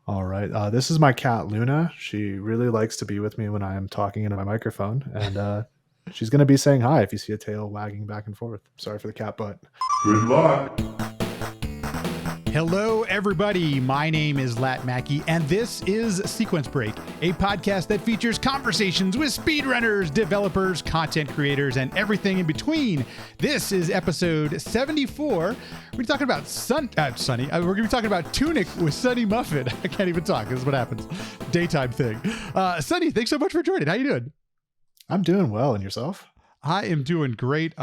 All right. This is my cat, Luna. She really likes to be with me when I am talking into my microphone, and she's going to be saying hi if you see a tail wagging back and forth. Sorry for the cat butt. Good luck. Hello, everybody. My name is Lat Mackey, and this is Sequence Break, a podcast that features conversations with speedrunners, developers, content creators, and everything in between. This is episode 74. We're going to be talking about Sunny. We're going to be talking about TUNIC with Sunnymuffin. I can't even talk. This is what happens. Daytime thing. Sunny, thanks so much for joining. How you doing? I'm doing well, and yourself? I am doing great.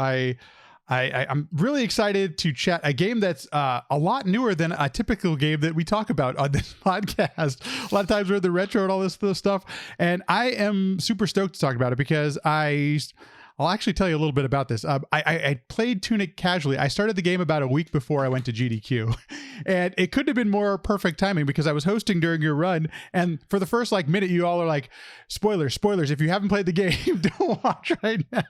I'm really excited to chat a game that's a lot newer than a typical game that we talk about on this podcast. A lot of times we're in the retro and all this stuff, and I am super stoked to talk about it because I'll actually tell you a little bit about this. I played TUNIC casually. I started the game about a week before I went to GDQ, and it couldn't have been more perfect timing because I was hosting during your run, and for the first minute, you all are like, spoilers. If you haven't played the game, don't watch right now.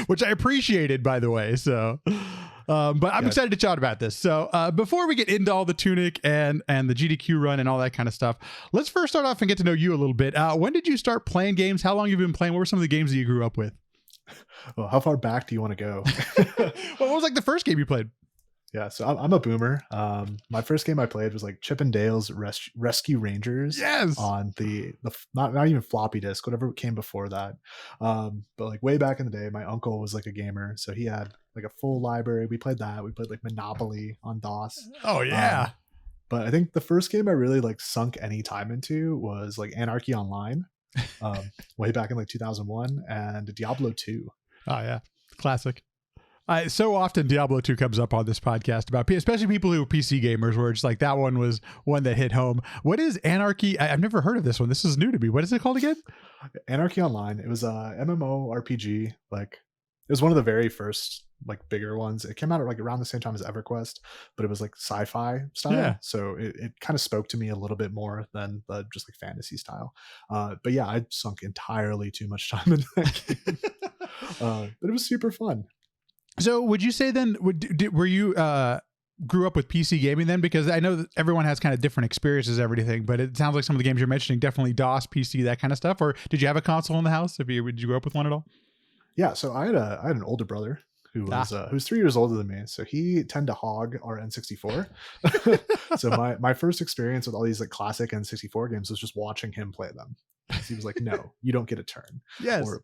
Which I appreciated, by the way. So, but I'm excited to chat about this. So before we get into all the TUNIC and the GDQ run and all that kind of stuff, let's first start off and get to know you a little bit. When did you start playing games? How long have you been playing? What were some of the games that you grew up with? Well, how far back do you want to go? What was the first game you played? Yeah, so I'm a boomer. My first game I played was Chip and Dale's Rescue Rangers. Yes. On the not even floppy disk, whatever came before that. But way back in the day, my uncle was a gamer, so he had a full library. We played that. We played Monopoly on DOS. Oh yeah. But I think the first game I really sunk any time into was Anarchy Online, way back in 2001, and Diablo 2. Oh yeah, classic. So often Diablo 2 comes up on this podcast about, especially people who are PC gamers, where it's that one was one that hit home. What is Anarchy? I've never heard of this one. This is new to me. What is it called again? Anarchy Online. It was a MMORPG. It was one of the very first bigger ones. It came out around the same time as EverQuest, but it was sci-fi style. Yeah. So it kind of spoke to me a little bit more than the just fantasy style. But yeah, I sunk entirely too much time into that game. But it was super fun. So would you say then, were you grew up with PC gaming then? Because I know that everyone has kind of different experiences, everything, but it sounds like some of the games you're mentioning, definitely DOS, PC, that kind of stuff. Or did you have a console in the house? Did you grow up with one at all? Yeah, so I had an older brother who was 3 years older than me. So he tended to hog our N64. So my first experience with all these classic N64 games was just watching him play them. He was like, no, you don't get a turn. Yes. Or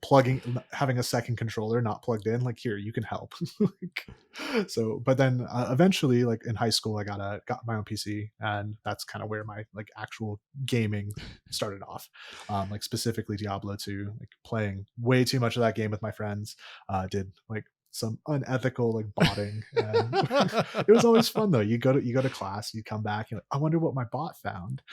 having a second controller not plugged in, here, you can help. But then eventually, in high school, I got my own PC, and that's kind of where my actual gaming started off. Specifically Diablo 2, playing way too much of that game with my friends. Did some unethical botting. And it was always fun though. You go to class, you come back, you're I wonder what my bot found.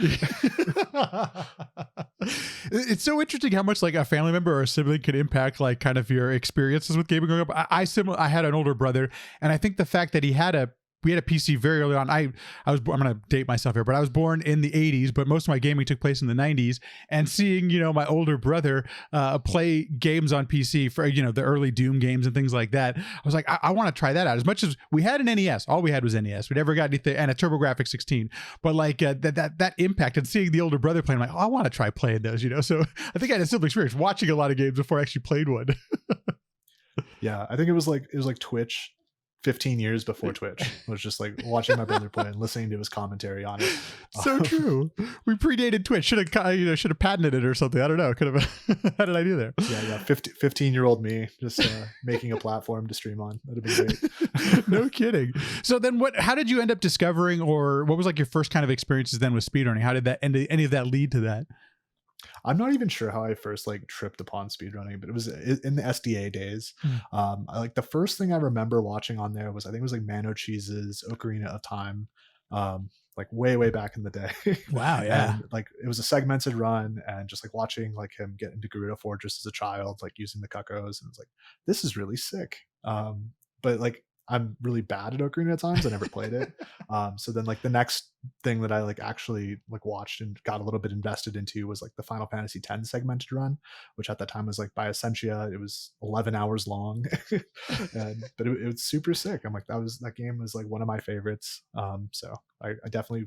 It's so interesting how much a family member or a sibling could impact kind of your experiences with gaming growing up. I had an older brother, and I think the fact that we had a PC very early on. I'm going to date myself here, but I was born in the 80s, but most of my gaming took place in the 90s. And seeing, my older brother play games on PC for, the early Doom games and things like that, I was like, I want to try that out. As much as we had an NES, all we had was NES. We never got anything, and a TurboGrafx 16. But that impact, and seeing the older brother playing, I want to try playing those, So I think I had a similar experience watching a lot of games before I actually played one. Yeah, I think it was Twitch. 15 years before Twitch was just watching my brother play and listening to his commentary on it. So true. We predated Twitch. Should have patented it or something. I don't know. Could have. How did I do there? Yeah. 15-year-old me just making a platform to stream on. That'd have been great. No kidding. So then, how did you end up discovering, or what was your first kind of experiences then with speedrunning? How did any of that lead to that? I'm not even sure how I first tripped upon speedrunning, but it was in the SDA days. The first thing I remember watching on there was, I think it was Mano Cheese's Ocarina of Time, way back in the day. Wow, yeah. And it was a segmented run, and just watching him get into Gerudo Fortress as a child, using the cuckoos, and it was this is really sick. But I'm really bad at Ocarina of Time, so I never played it. So then the next thing that I actually watched and got a little bit invested into was the Final Fantasy X segmented run, which at that time was by Essentia. It was 11 hours long. But it was super sick. I'm that game was one of my favorites. So I definitely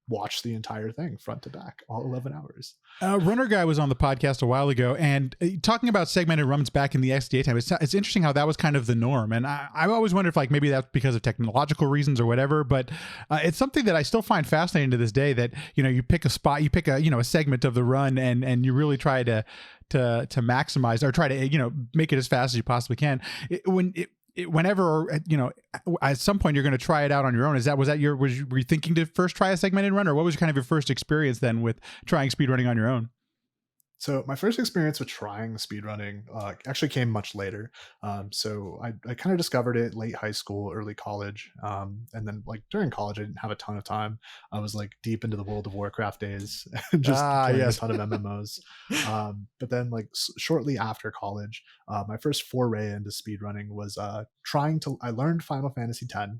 watch the entire thing front to back, all 11 hours. Runner Guy was on the podcast a while ago, and talking about segmented runs back in the XDA time, it's interesting how that was kind of the norm. And I always wondered if like maybe that's because of technological reasons or whatever, but it's something that I still find fascinating to this day, that, you know, you pick a spot, you pick a, you know, a segment of the run, and you really try to maximize, or try to, you know, make it as fast as you possibly can. Whenever, you know, at some point you're going to try it out on your own. Were you thinking to first try a segmented run, or what was kind of your first experience then with trying speedrunning on your own? So my first experience with trying speedrunning actually came much later. So I kind of discovered it late high school, early college. And then like during college, I didn't have a ton of time. I was like deep into the World of Warcraft days, just playing a ton of MMOs. But then like shortly after college, my first foray into speedrunning was I learned Final Fantasy X.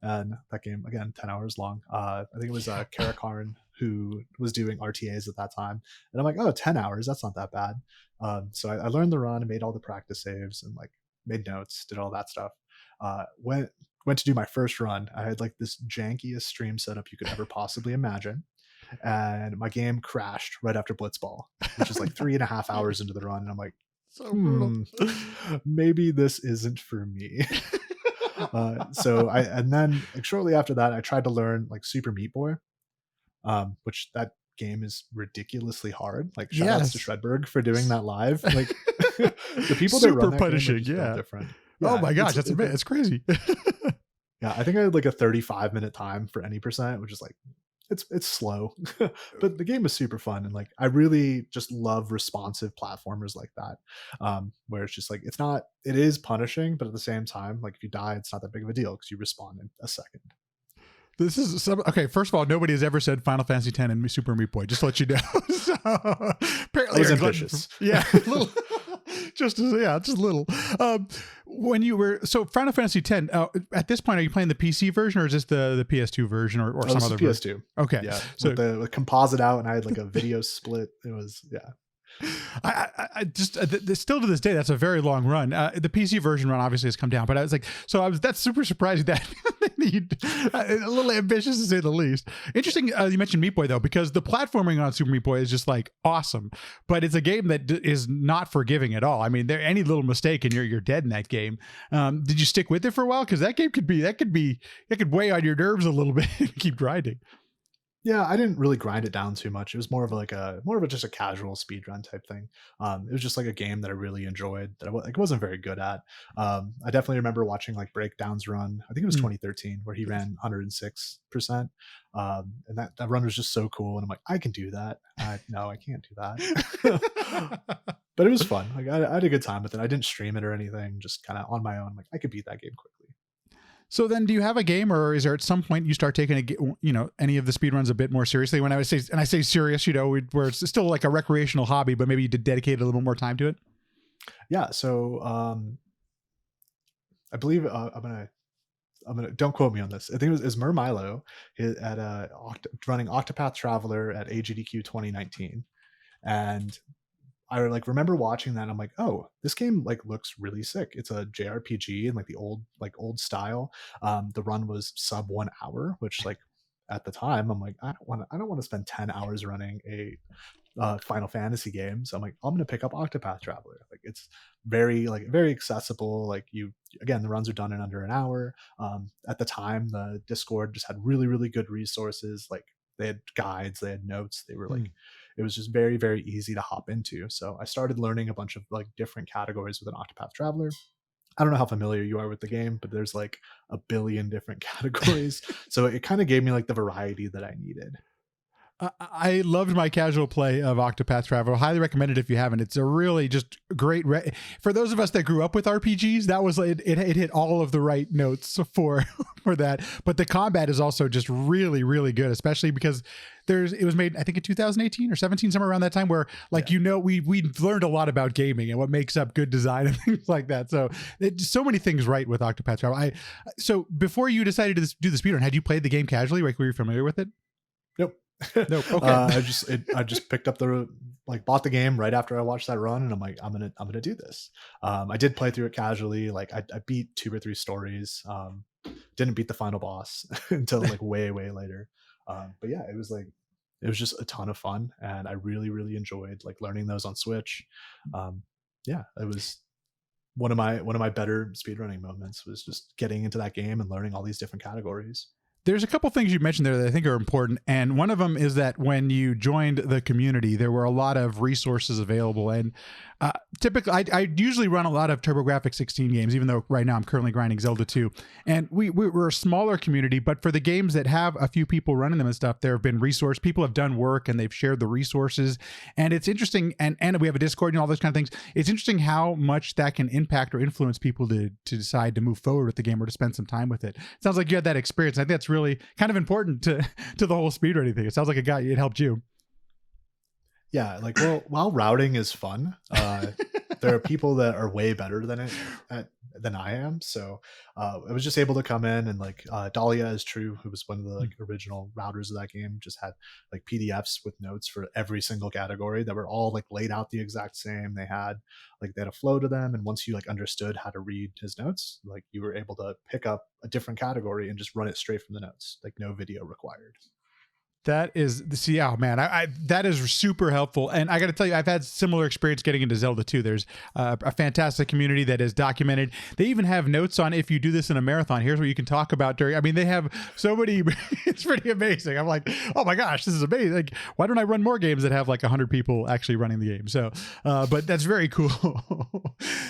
And that game, again, 10 hours long. I think it was Kara Karn who was doing RTAs at that time. And I'm like, oh, 10 hours, that's not that bad. So I learned the run and made all the practice saves and like made notes, did all that stuff. Went to do my first run. I had like this jankiest stream setup you could ever possibly imagine. And my game crashed right after Blitzball, which is like 3.5 hours into the run. And I'm like, So brutal. maybe this isn't for me. And then like shortly after that, I tried to learn like Super Meat Boy, which that game is ridiculously hard. Like shout outs to Shredberg for doing that live. Like the people that run that punishing, game are just different. Oh my gosh, it's crazy. Yeah, I think I had like a 35-minute time for any percent, which is like it's slow, but the game is super fun, and like I really just love responsive platformers like that, where it's just like it is punishing, but at the same time, like if you die, it's not that big of a deal because you respawn in a second. This is okay. First of all, nobody has ever said Final Fantasy X and Super Meat Boy. Just to let you know. So, apparently, I was ambitious. Yeah, little, just a little. When you were Final Fantasy X, at this point, are you playing the PC version, or is this the PS2 version, or some other PS2 version? Okay, yeah. So with the composite out, and I had like a video split. It was I just still to this day, that's a very long run. The PC version run obviously has come down, but I was like, that's super surprising that a little ambitious to say the least. Interesting. You mentioned Meat Boy though, because the platforming on Super Meat Boy is just like awesome, but it's a game that is not forgiving at all. I mean, any little mistake and you're dead in that game. Did you stick with it for a while? Because that game could weigh on your nerves a little bit and keep grinding. Yeah, I didn't really grind it down too much. It was more of just a casual speedrun type thing. It was just like a game that I really enjoyed that I wasn't very good at. I definitely remember watching like Breakdown's run. I think it was 2013 where he ran 106%. And that run was just so cool. And I'm like, I can do that. No, I can't do that. But it was fun. Like I had a good time with it. I didn't stream it or anything, just kind of on my own. Like I could beat that game quickly. So then, do you have a game, or is there at some point you start taking any of the speedruns a bit more seriously? When I say serious, where it's still like a recreational hobby, but maybe you did dedicate a little more time to it. Yeah. So I believe I'm gonna don't quote me on this. I think it was Mer Milo at running Octopath Traveler at AGDQ 2019, and I like remember watching that and I'm like, oh, this game like looks really sick. It's a JRPG and like the old style. The run was sub 1 hour, which like at the time I'm like, I don't want to spend 10 hours running a Final Fantasy game. So I'm like, I'm gonna pick up Octopath Traveler. Like it's very accessible. Like the runs are done in under an hour. At the time, the Discord just had really, really good resources. Like they had guides, they had notes. They were like, it was just very, very easy to hop into. So I started learning a bunch of like different categories within Octopath Traveler. I don't know how familiar you are with the game, but there's like a billion different categories. So it kind of gave me like the variety that I needed. I loved my casual play of Octopath Traveler. Highly recommend it if you haven't. It's a really just great for those of us that grew up with RPGs. That was it hit all of the right notes for that. But the combat is also just really, really good, especially because it was made I think in 2018 or 17, somewhere around that time, where like we learned a lot about gaming and what makes up good design and things like that. So so many things right with Octopath Traveler. So before you decided to do the speedrun, had you played the game casually? Like were you familiar with it? Nope. Nope. Okay. I just picked up bought the game right after I watched that run, and I'm like, I'm gonna do this. I did play through it casually. Like I beat 2 or 3 stories. Didn't beat the final boss until like way later. But yeah, it was just a ton of fun, and I really, really enjoyed like learning those on Switch. Um, yeah, it was one of my better speedrunning moments was just getting into that game and learning all these different categories. There's a couple things you mentioned there that I think are important, and one of them is that when you joined the community, there were a lot of resources available. And typically, I usually run a lot of TurboGrafx 16 games, even though right now I'm currently grinding Zelda 2. And we're a smaller community, but for the games that have a few people running them and stuff, there have been resource people have done work and they've shared the resources. And it's interesting, and we have a Discord and all those kind of things. It's interesting how much that can impact or influence people to decide to move forward with the game or to spend some time with it. Sounds like you had that experience. I think that's really kind of important to the whole speedrunning thing. It sounds like it helped you. Yeah, like, well, while routing is fun, there are people that are way better than I am. So I was just able to come in and like Dahlia is true, who was one of the like original routers of that game, just had like PDFs with notes for every single category that were all like laid out the exact same. They had a flow to them, and once you like understood how to read his notes, like you were able to pick up a different category and just run it straight from the notes, like no video required. That is oh man, I that is super helpful. And I got to tell you, I've had similar experience getting into Zelda 2. There's a fantastic community that is documented. They even have notes on if you do this in a marathon, here's what you can talk about during. I mean, they have so many. It's pretty amazing. I'm like, oh my gosh, this is amazing. Like, why don't I run more games that have like 100 people actually running the game? So, but that's very cool.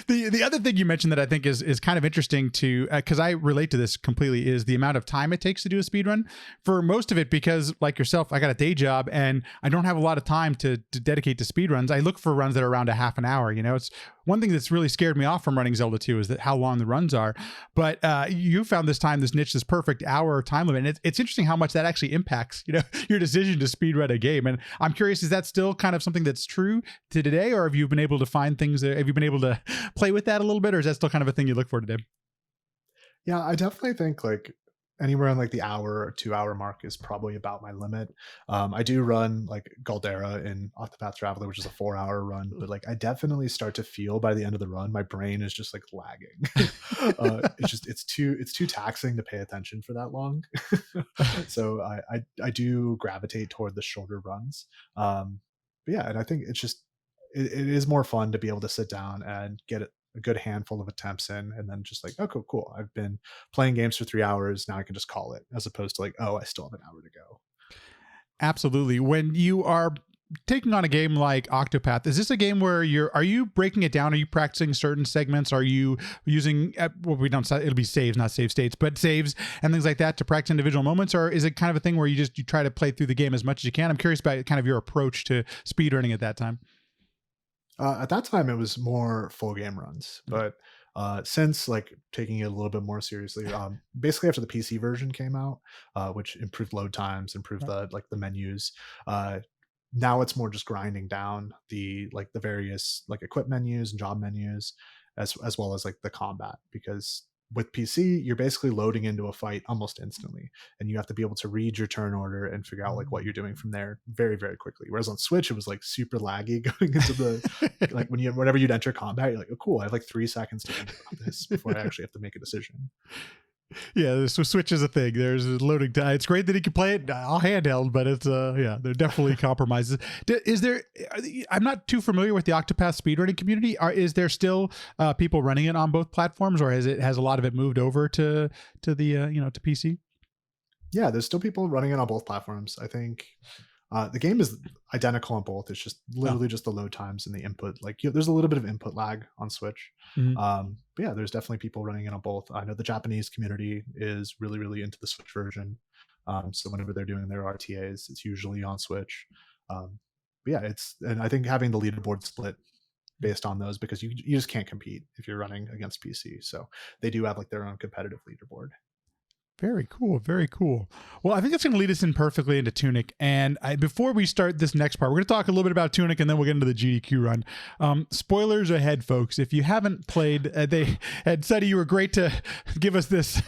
The other thing you mentioned that I think is kind of interesting to because I relate to this completely is the amount of time it takes to do a speed run. For most of it, because like yourself, I got a day job and I don't have a lot of time to dedicate to speed runs. I look for runs that are around a half an hour. You know, it's one thing that's really scared me off from running Zelda 2 is that how long the runs are. But you found this niche, this perfect hour time limit. And it's interesting how much that actually impacts, you know, your decision to speed run a game. And I'm curious, is that still kind of something that's true to today, or have you been able to find things have you been able to play with that a little bit, or is that still kind of a thing you look for today? Yeah, I definitely think like anywhere in like the hour or 2 hour mark is probably about my limit. I do run like Galdera in Octopath Traveler, which is a 4 hour run, but like I definitely start to feel by the end of the run, my brain is just like lagging. It's too taxing to pay attention for that long. So I do gravitate toward the shorter runs. But yeah, and I think it is more fun to be able to sit down and get a good handful of attempts in, and then just like, oh, cool. I've been playing games for 3 hours. Now I can just call it, as opposed to like, oh, I still have an hour to go. Absolutely. When you are taking on a game like Octopath, is this a game where are you breaking it down? Are you practicing certain segments? Are you using, it'll be saves, not save states, but saves and things like that to practice individual moments? Or is it kind of a thing where you try to play through the game as much as you can? I'm curious about kind of your approach to speedrunning at that time. At that time, it was more full game runs, but since like taking it a little bit more seriously, basically after the PC version came out, which improved load times, improved the menus. Now it's more just grinding down the various like equip menus and job menus, as well as like the combat, because with PC, you're basically loading into a fight almost instantly, and you have to be able to read your turn order and figure out like what you're doing from there very, very quickly. Whereas on Switch, it was like super laggy going into the like whenever you'd enter combat, you're like, oh, cool, I have like 3 seconds to think about this before I actually have to make a decision. Yeah, so Switch is a thing. There's a loading time. It's great that he can play it all handheld, but it's there are definitely compromises. I'm not too familiar with the Octopath speedrunning community. Is there still people running it on both platforms, or has a lot of it moved over to the to PC? Yeah, there's still people running it on both platforms. I think the game is identical on both. It's just literally just the load times and the input. Like there's a little bit of input lag on Switch. Mm-hmm. But yeah, there's definitely people running it on both. I know the Japanese community is really, really into the Switch version. So whenever they're doing their RTAs, it's usually on Switch. But yeah, and I think having the leaderboard split based on those, because you just can't compete if you're running against PC. So they do have like their own competitive leaderboard. Very cool. Very cool. Well, I think that's going to lead us in perfectly into TUNIC. And before we start this next part, we're going to talk a little bit about TUNIC, and then we'll get into the GDQ run. Spoilers ahead, folks. If you haven't played, Sunny, you were great to give us this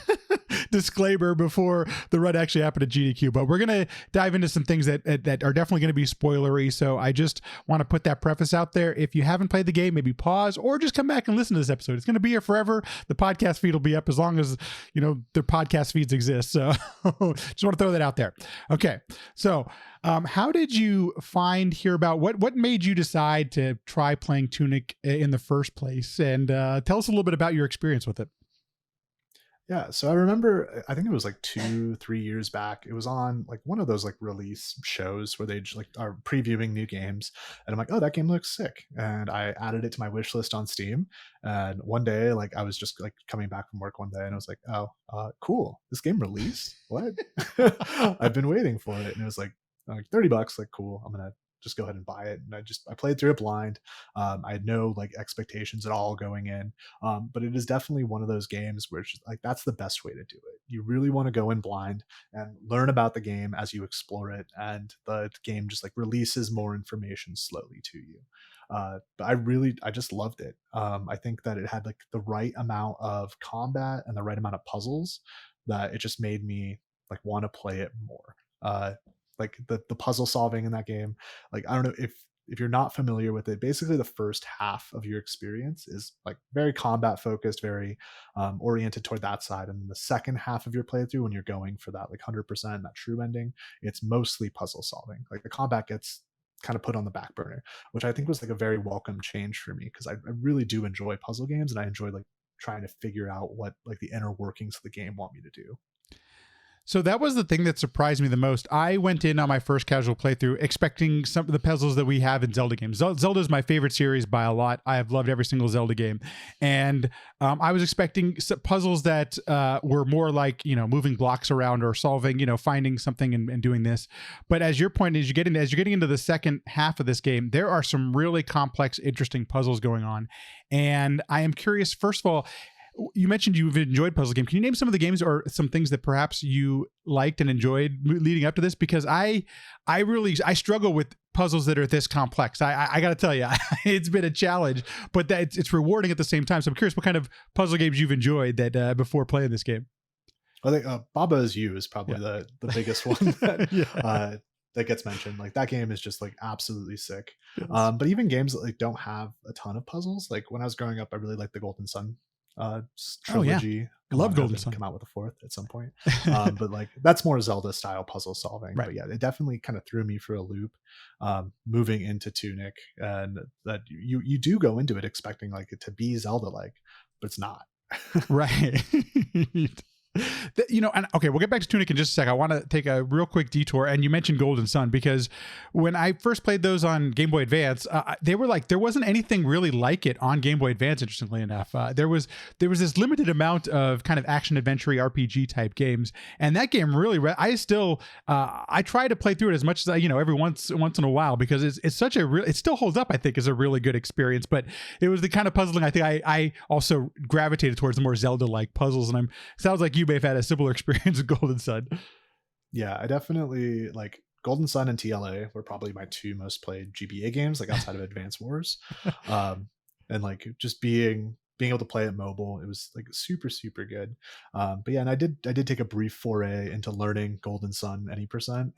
disclaimer before the run actually happened at GDQ. But we're gonna dive into some things that are definitely going to be spoilery. So I just want to put that preface out there. If you haven't played the game, maybe pause or just come back and listen to this episode. It's going to be here forever. The podcast feed will be up as long as the podcast feeds exist. So just want to throw that out there. Okay, so how did you hear about what made you decide to try playing Tunic in the first place? And tell us a little bit about your experience with it. Yeah, so I remember, I think it was like 2, 3 years back. It was on like one of those like release shows where they just like are previewing new games, and I'm like, oh, that game looks sick, and I added it to my wish list on Steam. And one day, like I was just like coming back from work one day, and I was like, oh, cool, this game released? What? I've been waiting for it, and it was like $30. Like, cool, I'm gonna just go ahead and buy it. And I played through it blind. I had no like expectations at all going in. But it is definitely one of those games where it's just like that's the best way to do it. You really want to go in blind and learn about the game as you explore it, and the game just like releases more information slowly to you. But I just loved it. I think that it had like the right amount of combat and the right amount of puzzles that it just made me like want to play it more. Like the puzzle solving in that game, like I don't know if you're not familiar with it. Basically the first half of your experience is like very combat focused, very oriented toward that side, and then the second half of your playthrough, when you're going for that like 100% that true ending, it's mostly puzzle solving. Like the combat gets kind of put on the back burner, which I think was like a very welcome change for me, because I really do enjoy puzzle games, and I enjoy like trying to figure out what like the inner workings of the game want me to do. So that was the thing that surprised me the most. I went in on my first casual playthrough expecting some of the puzzles that we have in Zelda games. Zelda is my favorite series by a lot. I have loved every single Zelda game. And I was expecting puzzles that were more like, moving blocks around or solving, finding something and doing this. But as your point is, as you're getting into the second half of this game, there are some really complex, interesting puzzles going on. And I am curious, first of all, you mentioned you've enjoyed puzzle games. Can you name some of the games or some things that perhaps you liked and enjoyed leading up to this? Because I struggle with puzzles that are this complex. I got to tell you, it's been a challenge, but it's rewarding at the same time. So I'm curious what kind of puzzle games you've enjoyed that before playing this game. I think Baba Is You is probably the biggest one that Yeah. that gets mentioned. Like that game is just like absolutely sick. Yes. But even games that like don't have a ton of puzzles. Like when I was growing up, I really liked the Golden Sun Oh yeah, trilogy. love Golden Sun. Sun. Come out with a fourth at some point. But like that's more Zelda style puzzle solving. Right. But yeah, it definitely kind of threw me for a loop moving into Tunic, and that you do go into it expecting like it to be Zelda like, but it's not. Right. And okay, we'll get back to Tunic in just a sec. I want to take a real quick detour. And you mentioned Golden Sun, because when I first played those on Game Boy Advance, they were like, there wasn't anything really like it on Game Boy Advance, interestingly enough. There was this limited amount of kind of action adventure RPG type games. And that game really, I try to play through it as much as every once in a while, because it's such it still holds up, I think, is a really good experience. But it was the kind of puzzling I think I also gravitated towards the more Zelda-like puzzles. And sounds like you may have had a similar experience with Golden Sun. Yeah, I definitely like Golden Sun and TLA were probably my two most played GBA games, like outside of Advance Wars. And like just being able to play it mobile, it was like super, super good. But yeah, and I did take a brief foray into learning Golden Sun any percent,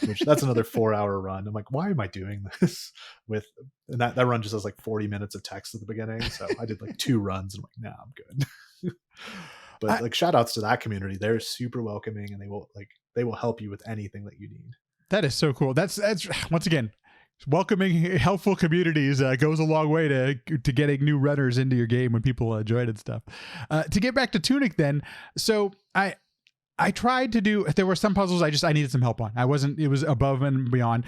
which that's another 4-hour run. I'm like, why am I doing this? And that run just has like 40 minutes of text at the beginning. So I did like 2 runs and I'm like, nah, I'm good. But like shout outs to that community. They're super welcoming, and they will help you with anything that you need. That is so cool. That's once again, welcoming, helpful communities goes a long way to getting new runners into your game when people join and stuff. To get back to Tunic then, so I tried to do, there were some puzzles I needed some help on. It was above and beyond.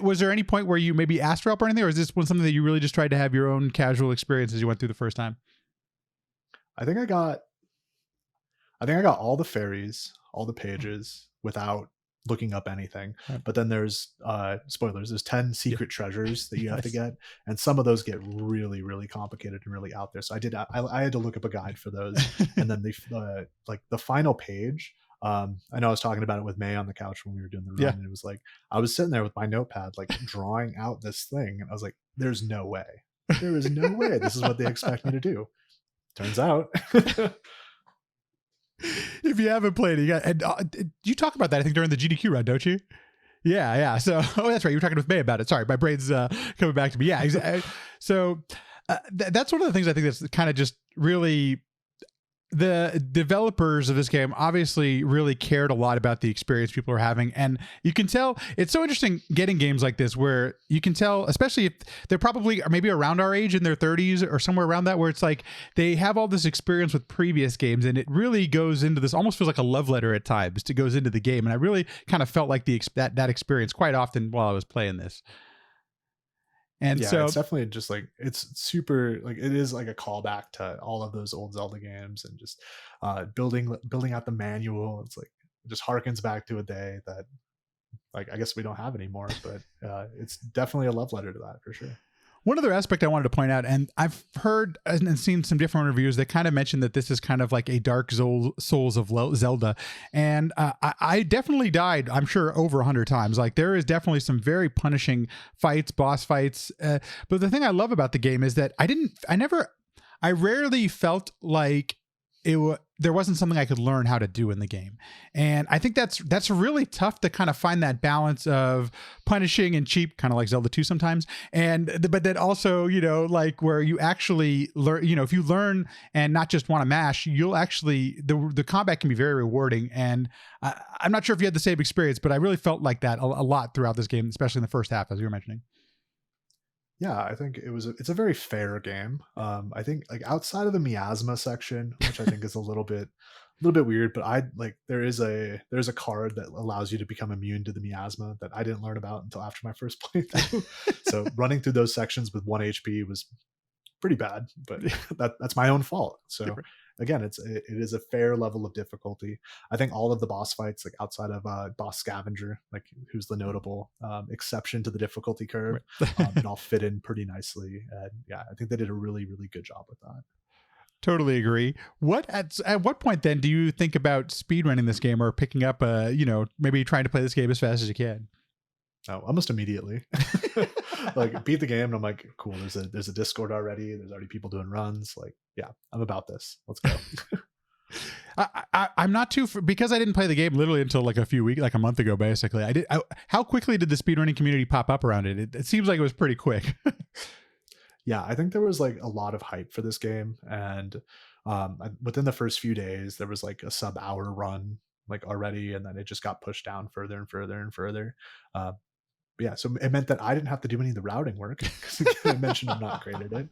Was there any point where you maybe asked for help or anything, or is this something that you really just tried to have your own casual experience as you went through the first time? I think I got all the fairies, all the pages without looking up anything. Right. But then there's spoilers, there's 10 secret treasures that you have to get, and some of those get really, really complicated and really out there. So I had to look up a guide for those. And then the final page, I know I was talking about it with May on the couch when we were doing the run, and it was like I was sitting there with my notepad like drawing out this thing, and I was like, there's no way. There is no way this is what they expect me to do. Turns out. If you haven't played it, and you talk about that, I think, during the GDQ run, don't you? Yeah, yeah. So, oh, that's right. You were talking with May about it. Sorry, my brain's coming back to me. Yeah, exactly. So that's one of the things I think that's kind of just really, the developers of this game obviously really cared a lot about the experience people are having. And you can tell it's so interesting getting games like this where you can tell, especially if they're probably maybe around our age in their 30s or somewhere around that, where it's like they have all this experience with previous games and it really goes into this, almost feels like a love letter at times. It goes into the game. And I really kind of felt like that experience quite often while I was playing this. And Yeah, so it's definitely just like it's super like it is like a callback to all of those old Zelda games and just building out the manual. It's like it just harkens back to a day that like I guess we don't have anymore, but it's definitely a love letter to that for sure. one other aspect I wanted to point out, and I've heard and seen some different reviews that kind of mention that this is kind of like a Dark Souls of Zelda, and I definitely died, I'm sure, over 100 times. Like there is definitely some very punishing fights, boss fights. But the thing I love about the game is that I rarely felt like there wasn't something I could learn how to do in the game. And I think that's really tough to kind of find that balance of punishing and cheap, kind of like Zelda 2 sometimes. But then also, like where you actually learn, if you learn and not just want to mash, you'll actually, the combat can be very rewarding. And I'm not sure if you had the same experience, but I really felt like that a lot throughout this game, especially in the first half, as you were mentioning. Yeah, I think it's a very fair game. I think like outside of the miasma section, which I think is a little bit weird, but I like there's a card that allows you to become immune to the miasma that I didn't learn about until after my first playthrough. So running through those sections with 1 HP was pretty bad, but that's my own fault. So again, it is a fair level of difficulty. I think all of the boss fights, like outside of boss scavenger, like who's the notable exception to the difficulty curve, Right. it all fit in pretty nicely. And yeah, I think they did a really really good job with that. Totally agree. At what point then do you think about speedrunning this game or picking up maybe trying to play this game as fast as you can? Oh, almost immediately. Like beat the game and I'm like, cool, there's a Discord already. There's already people doing runs. Like, yeah, I'm about this. Let's go. I'm not because I didn't play the game literally until like a few weeks, like a month ago, basically. How quickly did the speedrunning community pop up around it? It seems like it was pretty quick. Yeah, I think there was like a lot of hype for this game, and within the first few days, there was like a sub-hour run like already, and then it just got pushed down further and further and further. Uh, but yeah, so it meant that I didn't have to do any of the routing work because I mentioned I'm not great at it.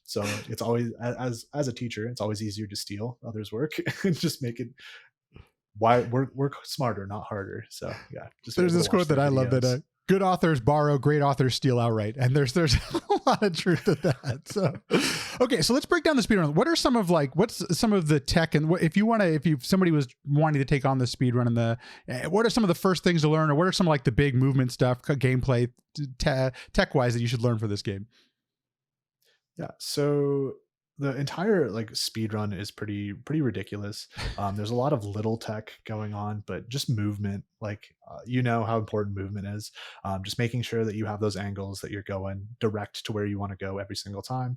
So it's always as a teacher, it's always easier to steal others' work and just make it why work smarter, not harder. So yeah, just There's able this to watch quote that their I love that videos. good authors borrow, great authors steal outright, and there's a lot of truth to that. So, okay, so let's break down the speedrun. What are some of what's some of the tech and if somebody was wanting to take on the speedrun and what are some of the first things to learn, or what are some like the big movement stuff, gameplay, tech wise that you should learn for this game? Yeah, so the entire like speed run is pretty ridiculous. There's a lot of little tech going on, but just movement, like you know how important movement is. Just making sure that you have those angles that you're going direct to where you want to go every single time.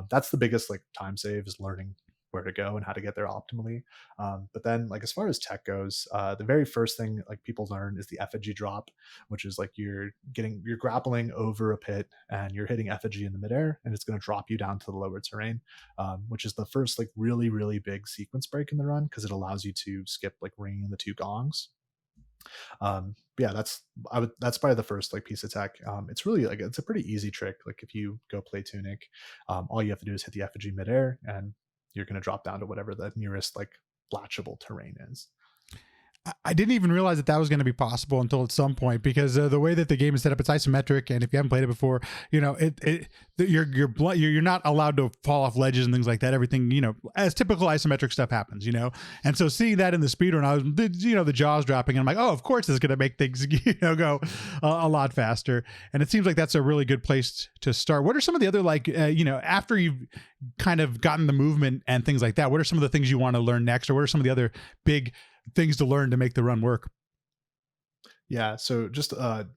That's the biggest like time save is learning where to go and how to get there optimally. But then like as far as tech goes, the very first thing like people learn is the effigy drop, which is like you're grappling over a pit and you're hitting effigy in the midair and it's going to drop you down to the lower terrain, which is the first like really really big sequence break in the run because it allows you to skip like ringing the two gongs. Yeah, that's probably the first like piece of tech. It's really like it's a pretty easy trick. Like if you go play Tunic, all you have to do is hit the effigy midair and you're going to drop down to whatever the nearest like latchable terrain is. I didn't even realize that was going to be possible until at some point, because the way that the game is set up, it's isometric, and if you haven't played it before, you're not allowed to fall off ledges and things like that. Everything, as typical isometric stuff happens, and so seeing that in the speedrun, I was the jaws dropping, and I'm like, oh, of course it's going to make things go a lot faster, and it seems like that's a really good place to start. What are some of the other after you've kind of gotten the movement and things like that? What are some of the things you want to learn next, or what are some of the other big things to learn to make the run work? Yeah, so just kind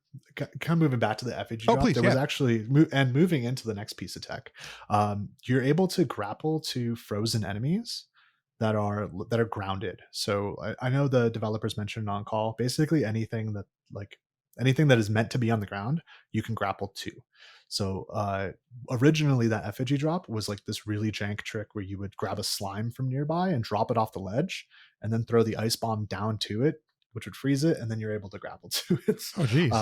of moving back to the effigy Oh, drop, please, there was yeah. actually and moving into the next piece of tech, you're able to grapple to frozen enemies, that are grounded. So I know the developers mentioned on call basically anything that is meant to be on the ground, you can grapple to. So originally that effigy drop was like this really jank trick where you would grab a slime from nearby and drop it off the ledge, and then throw the ice bomb down to it, which would freeze it, and then you're able to grapple to it. Oh, geez.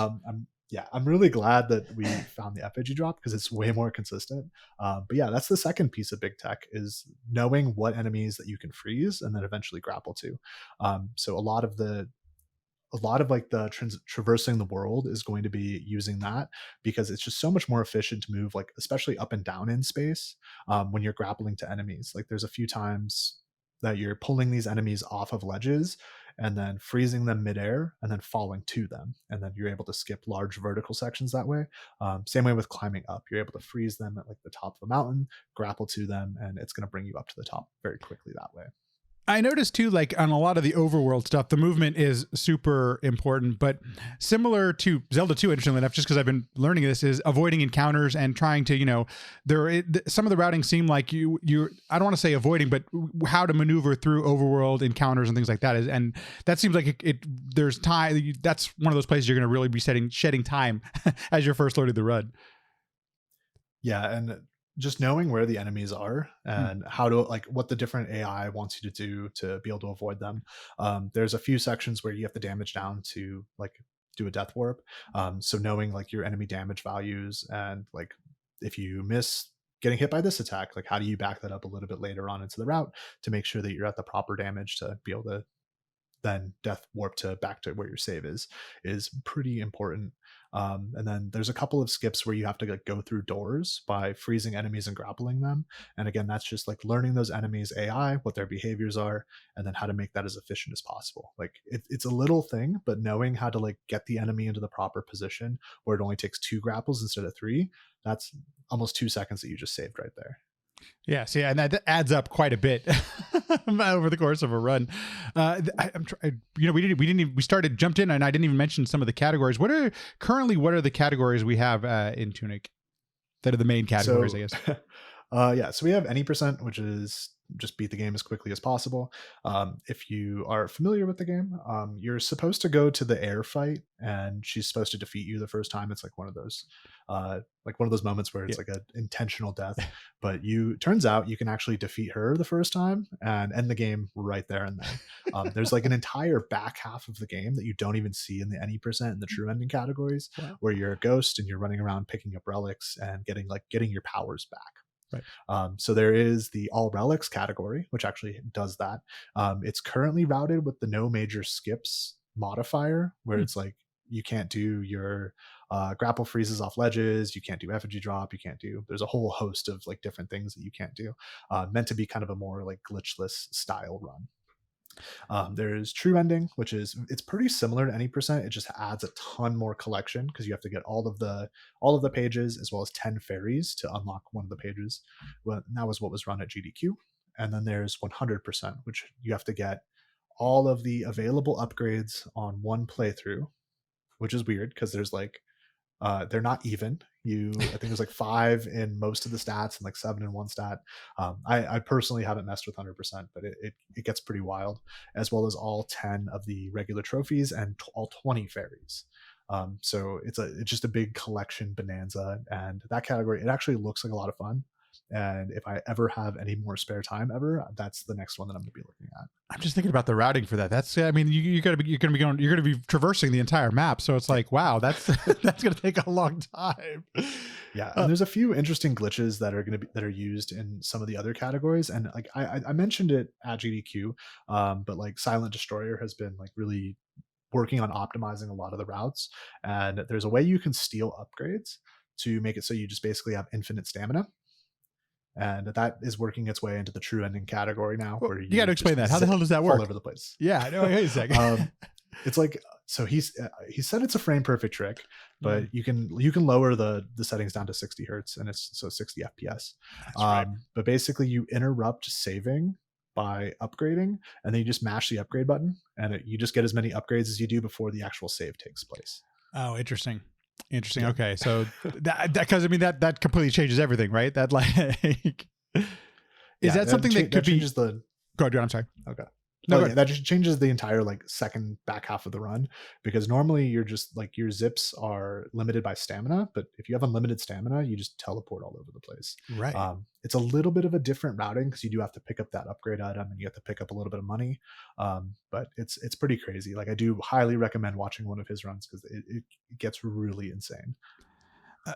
I'm really glad that we found the effigy drop because it's way more consistent. But yeah, that's the second piece of big tech is knowing what enemies that you can freeze and then eventually grapple to. So a lot of like the traversing the world is going to be using that because it's just so much more efficient to move, like especially up and down in space when you're grappling to enemies. Like there's a few times that you're pulling these enemies off of ledges and then freezing them midair and then falling to them, and then you're able to skip large vertical sections that way. Same way with climbing up, you're able to freeze them at like the top of a mountain, grapple to them, and it's going to bring you up to the top very quickly that way. I noticed too, like on a lot of the overworld stuff, the movement is super important, but similar to Zelda 2, interestingly enough, just because I've been learning this, is avoiding encounters and trying to, some of the routing seem like I don't want to say avoiding, but how to maneuver through overworld encounters and things like that. And that seems like there's time. That's one of those places you're going to really be shedding time as you're first loading the run. Yeah, and just knowing where the enemies are and how to like what the different AI wants you to do to be able to avoid them. There's a few sections where you have to damage down to like do a death warp. So knowing like your enemy damage values and like if you miss getting hit by this attack, like how do you back that up a little bit later on into the route to make sure that you're at the proper damage to be able to then death warp to back to where your save is pretty important. And then there's a couple of skips where you have to like go through doors by freezing enemies and grappling them. And again, that's just like learning those enemies AI, what their behaviors are, and then how to make that as efficient as possible. Like it's a little thing, but knowing how to like get the enemy into the proper position where it only takes 2 grapples instead of 3, that's almost 2 seconds that you just saved right there. Yes, yeah, and that adds up quite a bit over the course of a run. We jumped in, and I didn't even mention some of the categories. What are the categories we have in Tunic that are the main categories? So, I guess. So we have any percent, which is just beat the game as quickly as possible. If you are familiar with the game, you're supposed to go to the air fight, and she's supposed to defeat you the first time. It's like one of those moments where it's like an intentional death. But turns out you can actually defeat her the first time and end the game right there and then. There's like an entire back half of the game that you don't even see in the any percent and the true ending categories, where you're a ghost and you're running around picking up relics and getting your powers back. Right. So there is the all relics category, which actually does that. It's currently routed with the no major skips modifier, where it's like you can't do your grapple freezes off ledges, you can't do effigy drop, there's a whole host of like different things that you can't do, meant to be kind of a more like glitchless style run. There's true ending, which it's pretty similar to any percent. It just adds a ton more collection because you have to get all of the pages as well as 10 fairies to unlock one of the pages. Well, that was what was run at GDQ. And then there's 100%, which you have to get all of the available upgrades on one playthrough, which is weird because there's like they're not even. I think there's like 5 in most of the stats and like 7 in one stat. I personally haven't messed with 100%, but it gets pretty wild, as well as all 10 of the regular trophies and all 20 fairies. So it's just a big collection bonanza, and that category, it actually looks like a lot of fun. And if I ever have any more spare time ever, that's the next one that I'm going to be looking at. I'm just thinking about the routing for that. That's, I mean, you're going to be traversing the entire map. So it's like, wow, that's going to take a long time. Yeah, and there's a few interesting glitches that are used in some of the other categories, and like I mentioned it at GDQ, but like Silent Destroyer has been like really working on optimizing a lot of the routes, and there's a way you can steal upgrades to make it so you just basically have infinite stamina. And that is working its way into the true ending category now. Well, where you got to explain that. How the hell does that work? All over the place. Yeah, no, wait a second. It's like, so he said it's a frame perfect trick, but you can lower the settings down to 60 hertz, and it's 60 FPS. Right. But basically, you interrupt saving by upgrading, and then you just mash the upgrade button, and you just get as many upgrades as you do before the actual save takes place. Oh, interesting. Yeah. Okay, so that because I mean that completely changes everything, right? That like is that something that could changes the Go ahead, I'm sorry. Okay. No, Oh go yeah, ahead. that just changes the entire like second back half of the run because normally you're just like your zips are limited by stamina, but if you have unlimited stamina, you just teleport all over the place. Right. It's a little bit of a different routing because you do have to pick up that upgrade item and you have to pick up a little bit of money. But it's pretty crazy. Like I do highly recommend watching one of his runs because it gets really insane.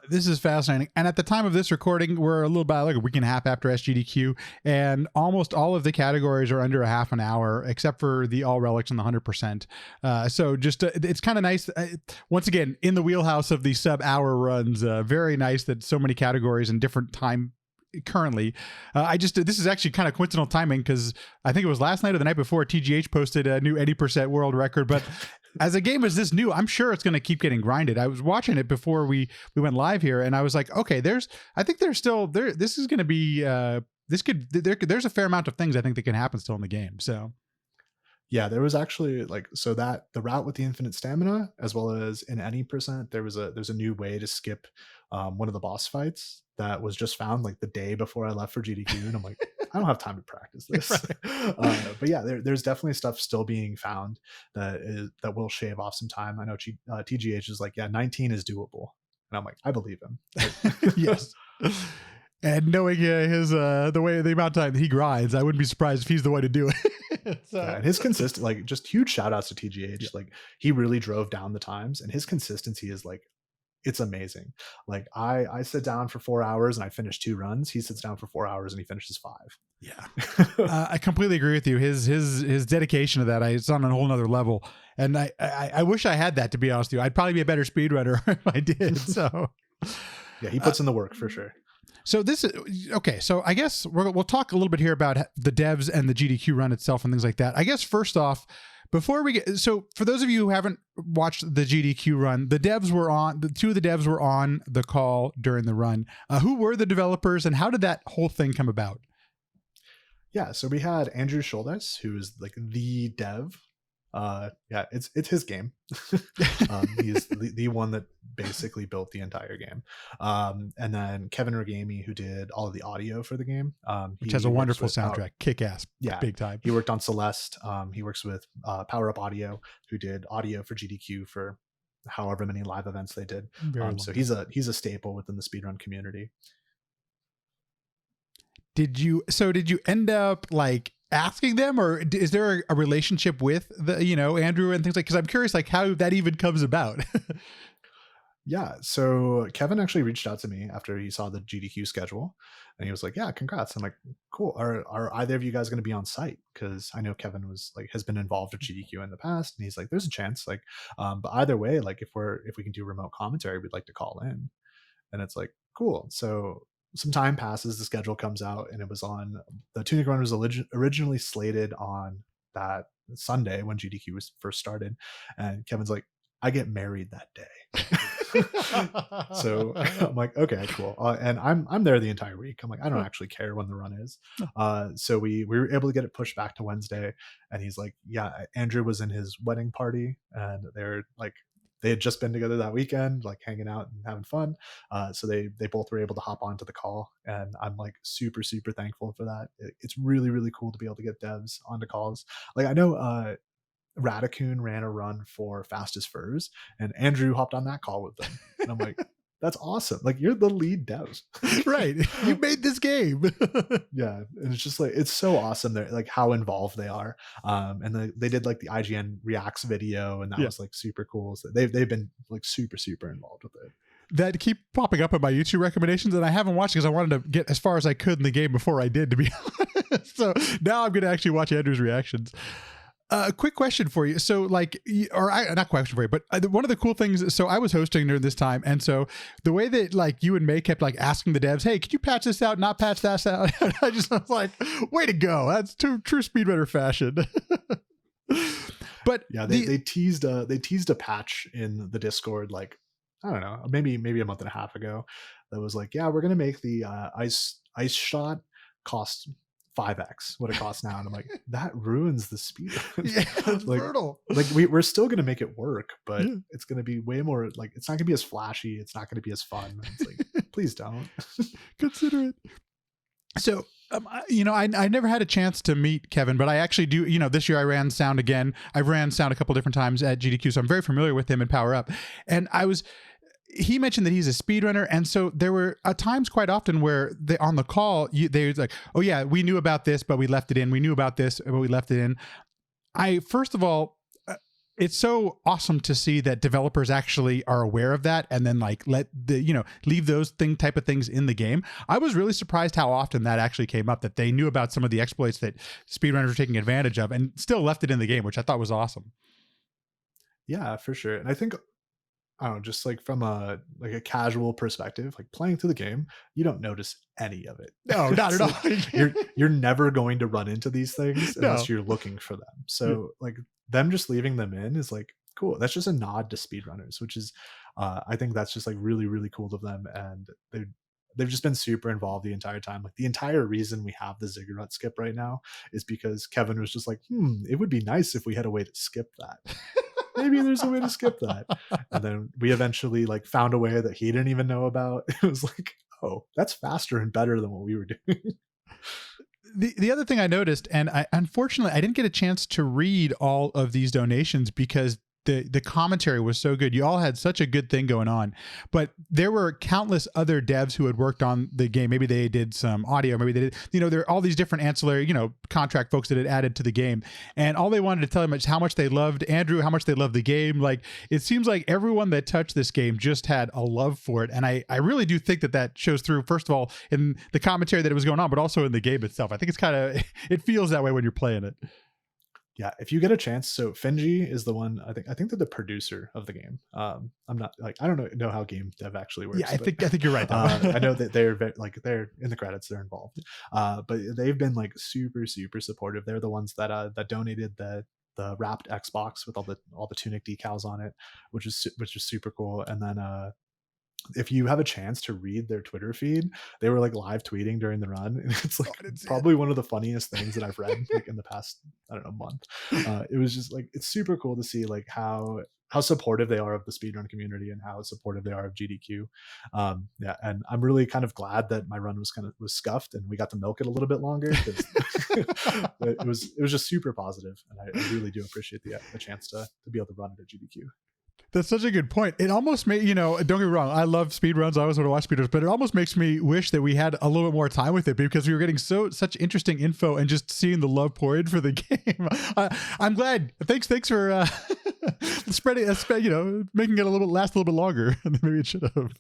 This is fascinating. And at the time of this recording, we're a little about like a week and a half after SGDQ, and almost all of the categories are under a half an hour, except for the all relics and the 100%. So just it's kind of nice. Once again, in the wheelhouse of the sub-hour runs, very nice that so many categories and different time currently. This is actually kind of coincidental timing because I think it was last night or the night before TGH posted a new 80% world record, but as a game is this new, I'm sure it's going to keep getting grinded. I was watching it before we went live here, and I was like, okay, I think there's still there. This is going to be there's a fair amount of things I think that can happen still in the game. So Yeah, there was actually like so that the route with the infinite stamina, as well as in any percent, there's a new way to skip one of the boss fights that was just found like the day before I left for GDQ, and I'm like, I don't have time to practice this. But yeah, there's definitely stuff still being found that will shave off some time. I know TGH is like, yeah, 19 is doable, and I'm like, I believe him. yes. And knowing the amount of time that he grinds, I wouldn't be surprised if he's the way to do it. So. Yeah, and his consistent, like, just huge shout outs to TGH. Yeah. Like, he really drove down the times, and his consistency is like, it's amazing. Like, I sit down for 4 hours and I finish 2 runs. He sits down for 4 hours and he finishes 5. Yeah, I completely agree with you. His dedication to that, it's on a whole nother level. And I wish I had that, to be honest with you. I'd probably be a better speedrunner if I did. So yeah, he puts in the work for sure. So this is okay. So I guess we'll talk a little bit here about the devs and the GDQ run itself and things like that. I guess first off, before we get, so for those of you who haven't watched the GDQ run, the two of the devs were on the call during the run. Who were the developers and how did that whole thing come about? Yeah, so we had Andrew Schultes, who is like the dev. Yeah, it's his game. He's the one that basically built the entire game. And then Kevin Regami, who did all of the audio for the game, Which has a wonderful soundtrack, kick ass, yeah, big time. He worked on Celeste. He works with Power Up Audio, who did audio for GDQ for however many live events they did. So he's a staple within the speedrun community. Did you end up like asking them, or is there a relationship with the Andrew and things like? Because I'm curious, like how that even comes about. Yeah, so Kevin actually reached out to me after he saw the GDQ schedule, and he was like, "Yeah, congrats." I'm like, "Cool. Are either of you guys going to be on site?" Because I know Kevin has been involved with GDQ in the past, and he's like, "There's a chance, but either way, like if we can do remote commentary, we'd like to call in." And it's like, cool. So some time passes, the schedule comes out, and it was on the TUNIC run was originally slated on that Sunday when GDQ was first started, and Kevin's like, I get married that day. So I'm like, okay, cool. And I'm there the entire week. I'm like, I don't actually care when the run is. So we were able to get it pushed back to Wednesday, and he's like, yeah, Andrew was in his wedding party, and they're like, they had just been together that weekend, like hanging out and having fun. So they both were able to hop onto the call, and I'm like super, super thankful for that. It's really, really cool to be able to get devs onto calls. Like I know Radicoon ran a run for Fastest Furs, and Andrew hopped on that call with them. And I'm like, that's awesome. Like you're the lead devs. Right. You made this game. Yeah. And it's just like, it's so awesome. They're like how involved they are. And they did like the IGN reacts video, and that was like super cool. So they've been like super, super involved with it. That keep popping up in my YouTube recommendations, and I haven't watched because I wanted to get as far as I could in the game before I did, to be honest. So now I'm going to actually watch Andrew's reactions. Quick question for you. So not question for you, but one of the cool things, so I was hosting during this time. And so the way that like you and May kept like asking the devs, hey, could you patch this out, not patch that out? I was like, way to go. That's true speedrunner fashion. But yeah, they teased a patch in the Discord, like, I don't know, maybe a month and a half ago, that was like, yeah, we're going to make the ice shot cost 5x what it costs now. And I'm like, that ruins the speed. Yeah, it's like, brutal. Like we're still going to make it work, but it's going to be way more like, it's not going to be as flashy. It's not going to be as fun. It's like, please don't consider it. So I never had a chance to meet Kevin, but I actually do. This year I ran sound again. I ran sound a couple different times at GDQ, so I'm very familiar with him and Power Up. And he mentioned that he's a speedrunner, and so there were times quite often where they on the call they was like, "Oh yeah, we knew about this, but we left it in. We knew about this, but we left it in." I first of all, it's so awesome to see that developers actually are aware of that and then like let the leave those type of things in the game. I was really surprised how often that actually came up, that they knew about some of the exploits that speedrunners were taking advantage of and still left it in the game, which I thought was awesome. Yeah, for sure. And I think, I don't know, just like from a casual perspective, like playing through the game, you don't notice any of it. No, not It's at like all. you're never going to run into these things No. unless you're looking for them. So like them just leaving them in is like cool. That's just a nod to speedrunners, which is I think that's just like really, really cool of them. And they've just been super involved the entire time. Like the entire reason we have the ziggurat skip right now is because Kevin was just like, it would be nice if we had a way to skip that. Maybe there's a way to skip that. And then we eventually like found a way that he didn't even know about. It was like, oh, that's faster and better than what we were doing. The other thing I noticed, and unfortunately I didn't get a chance to read all of these donations because the commentary was so good. You all had such a good thing going on, but there were countless other devs who had worked on the game. Maybe they did some audio, maybe they did, there are all these different ancillary, contract folks that had added to the game, and all they wanted to tell him is how much they loved Andrew, how much they loved the game. Like, it seems like everyone that touched this game just had a love for it. And I really do think that shows through, first of all, in the commentary that it was going on, but also in the game itself. I think it's kind of, it feels that way when you're playing it. Yeah, if you get a chance. So Finji is the one. I think they're the producer of the game. I'm not like, I don't know how game dev actually works. Yeah, I But think you're right though. I know that they're in the credits. They're involved. But they've been like super, super supportive. They're the ones that donated the wrapped Xbox with all the Tunic decals on it, which is super cool. And then if you have a chance to read their Twitter feed, they were like live tweeting during the run, and it's Oh, like I didn't see it. probably one of the funniest things that I've read like in the past, I don't know, month. It was just like, it's super cool to see like how supportive they are of the speedrun community and how supportive they are of GDQ. Yeah, and I'm really kind of glad that my run was scuffed and we got to milk it a little bit longer, because it was just super positive, and I really do appreciate the chance to be able to run it at GDQ. That's such a good point. It almost made, don't get me wrong, I love speedruns. I always want to watch speedruns, but it almost makes me wish that we had a little bit more time with it, because we were getting such interesting info and just seeing the love poured for the game. I'm glad. Thanks for spreading, making it last a little bit longer than maybe it should have.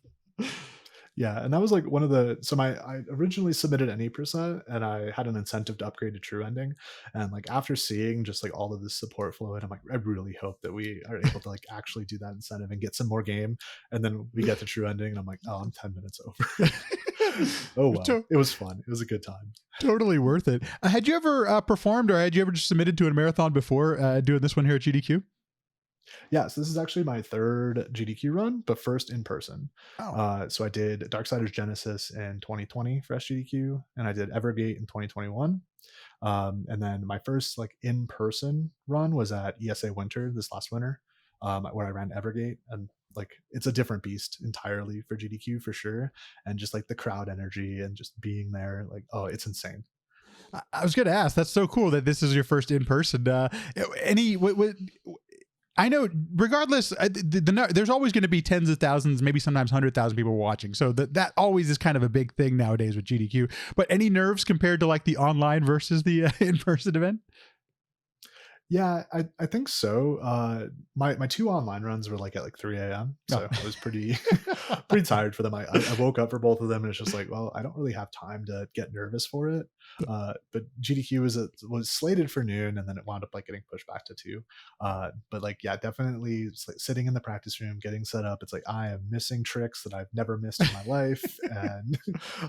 Yeah, and that was like I originally submitted any percent, and I had an incentive to upgrade to true ending. And like after seeing just like all of this support flow in, I'm like, I really hope that we are able to like actually do that incentive and get some more game. And then we get to true ending, and I'm like, oh, I'm 10 minutes over. Oh well, it was fun. It was a good time. Totally worth it. Had you ever performed, or had you ever just submitted to a marathon before doing this one here at GDQ? Yeah, so this is actually my third GDQ run, but first in person. Oh, So I did Darksiders Genesis in 2020 for SGDQ, and I did Evergate in 2021. And then my first like in person run was at ESA Winter this last winter, where I ran Evergate, and like it's a different beast entirely for GDQ for sure, and just like the crowd energy and just being there, like, oh, it's insane. I was going to ask. That's so cool that this is your first in person. I know, regardless, there's always going to be tens of thousands, maybe sometimes 100,000 people watching. So that always is kind of a big thing nowadays with GDQ. But any nerves compared to like the online versus the in-person event? Yeah, I think so. My two online runs were like at like 3 a.m. So Oh. I was pretty tired for them. I woke up for both of them, and it's just like, well, I don't really have time to get nervous for it. But GDQ was slated for noon, and then it wound up like getting pushed back to 2. But like, yeah, definitely it's like sitting in the practice room, getting set up. It's like I am missing tricks that I've never missed in my life, and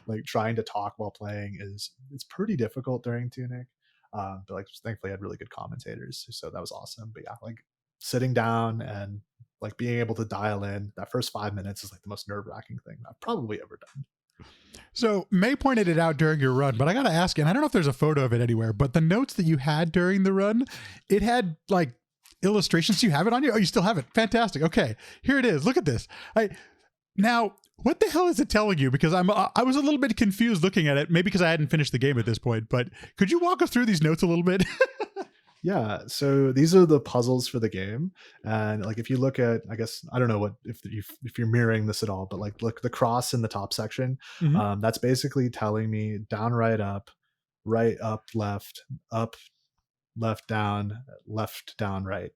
like trying to talk while playing it's pretty difficult during Tunic. But like thankfully I had really good commentators, so that was awesome. But yeah, like sitting down and like being able to dial in that first 5 minutes is like the most nerve-wracking thing I've probably ever done. So May pointed it out during your run, but I got to ask, and I don't know if there's a photo of it anywhere, but the notes that you had during the run, it had like illustrations. You have it on you? Oh, you still have it. Fantastic. Okay, here it is. Look at this. Now, what the hell is it telling you? Because I was a little bit confused looking at it, maybe because I hadn't finished the game at this point, but could you walk us through these notes a little bit? Yeah, so these are the puzzles for the game, and like if you look at, I guess I don't know what if you're mirroring this at all, but like look the cross in the top section, Mhm. that's basically telling me down, right up, up, left down, right,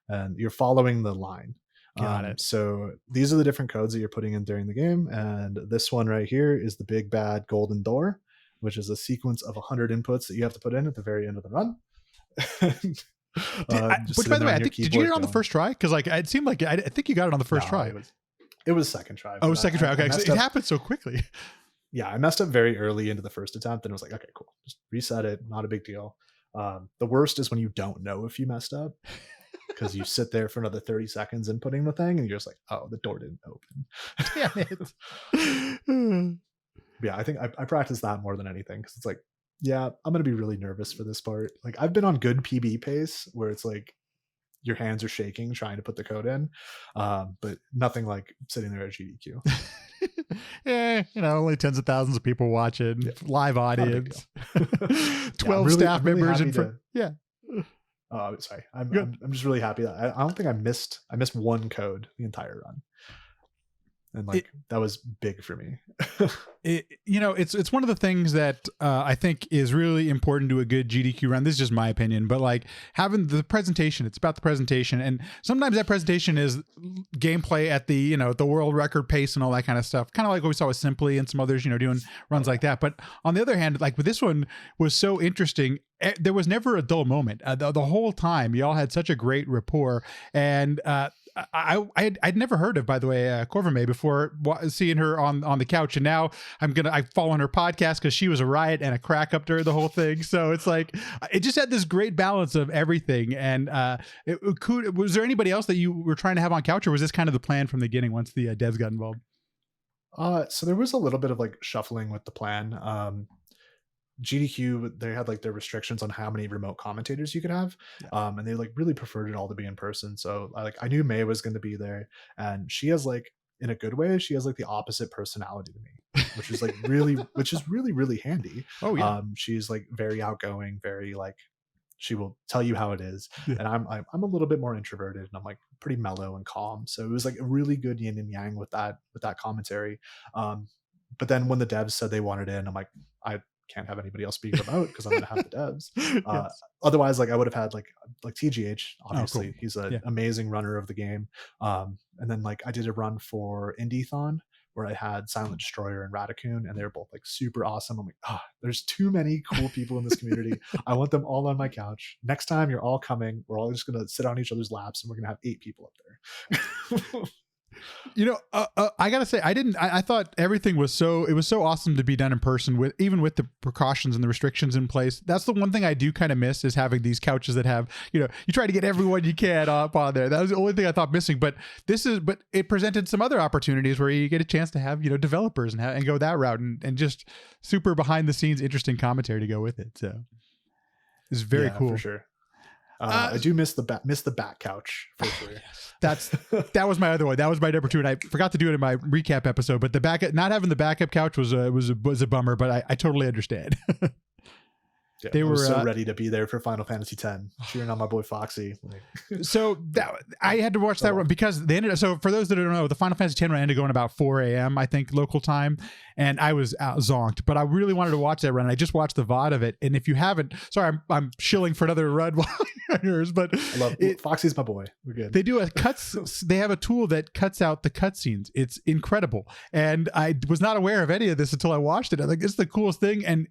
and you're following the line. Got it. So these are the different codes that you're putting in during the game, and this one right here is the big bad golden door, which is a sequence of 100 inputs that you have to put in at the very end of the run. Just Which, by sitting the there way, on I your think did you get keyboard it on the going, first try? Because like it seemed like I think you got it on the first no, try. it was second try. Oh, But second try. I Okay, so messed it up. happened so quickly. Yeah, I messed up very early into the first attempt, and it was like, okay, cool, just reset it, not a big deal. The worst is when you don't know if you messed up, because you sit there for another 30 seconds inputting the thing, and you're just like, oh, the door didn't open. Damn it. Yeah, I think I practice that more than anything, because it's like, yeah, I'm gonna be really nervous for this part. Like I've been on good PB pace where it's like your hands are shaking trying to put the code in, but nothing like sitting there at GDQ. Yeah, only tens of thousands of people watching, Yeah, live not a big audience, deal. 12 I'm staff really members happy in front. to. Yeah. Oh, sorry. Good. I'm just really happy that I don't think I missed one code the entire run, and like that was big for me. It's one of the things that I think is really important to a good GDQ run. This is just my opinion, but like having the presentation, it's about the presentation, and sometimes that presentation is gameplay at the the world record pace and all that kind of stuff. Kind of like what we saw with Simply and some others, doing runs like that. But on the other hand, like with this one was so interesting. There was never a dull moment. The whole time, y'all had such a great rapport, and I'd never heard of, by the way, Corvame before seeing her on the couch, and now I follow on her podcast because she was a riot and a crack up during the whole thing. So it's like it just had this great balance of everything. And was there anybody else that you were trying to have on couch, or was this kind of the plan from the beginning once the devs got involved? So there was a little bit of like shuffling with the plan. GDQ, they had like their restrictions on how many remote commentators you could have, and they like really preferred it all to be in person. So I knew May was going to be there, and she has like, in a good way, she has like the opposite personality to me, which is like which is really really handy. Oh yeah. She's like very outgoing, very like, she will tell you how it is, Yeah. and I'm a little bit more introverted, and I'm like pretty mellow and calm. So it was like a really good yin and yang with that commentary. But then when the devs said they wanted in, I'm like, I can't have anybody else speak about because I'm going to have the devs. Yes. Otherwise, like I would have had like TGH. Obviously, cool. he's an Yeah. amazing runner of the game. And then like I did a run for Indiethon where I had Silent Destroyer and Ratacoon, and they were both like super awesome. I'm like, there's too many cool people in this community. I want them all on my couch. Next time you're all coming, we're all just going to sit on each other's laps, and we're going to have 8 people up there. I gotta say, I thought everything was it was so awesome to be done in person, even with the precautions and the restrictions in place. That's the one thing I do kind of miss, is having these couches that have, you try to get everyone you can up on there. That was the only thing I thought missing, but it presented some other opportunities where you get a chance to have, developers and go that route, and just super behind the scenes, interesting commentary to go with it. So it's very cool. For sure. I do miss the back couch for sure. That was my other one. That was my number 2, and I forgot to do it in my recap episode. But not having the backup couch was a bummer. But I totally understand. Yeah, they were so ready to be there for Final Fantasy X, cheering on my boy Foxy. So I had to watch that run because they ended up. So for those that don't know, the Final Fantasy X run ended going about 4 a.m. I think local time, and I was out zonked. But I really wanted to watch that run. I just watched the VOD of it, and if you haven't, sorry, I'm shilling for another run while you're yours. But I love Foxy's my boy. We're good. They do they have a tool that cuts out the cutscenes. It's incredible, and I was not aware of any of this until I watched it. I think it's the coolest thing, and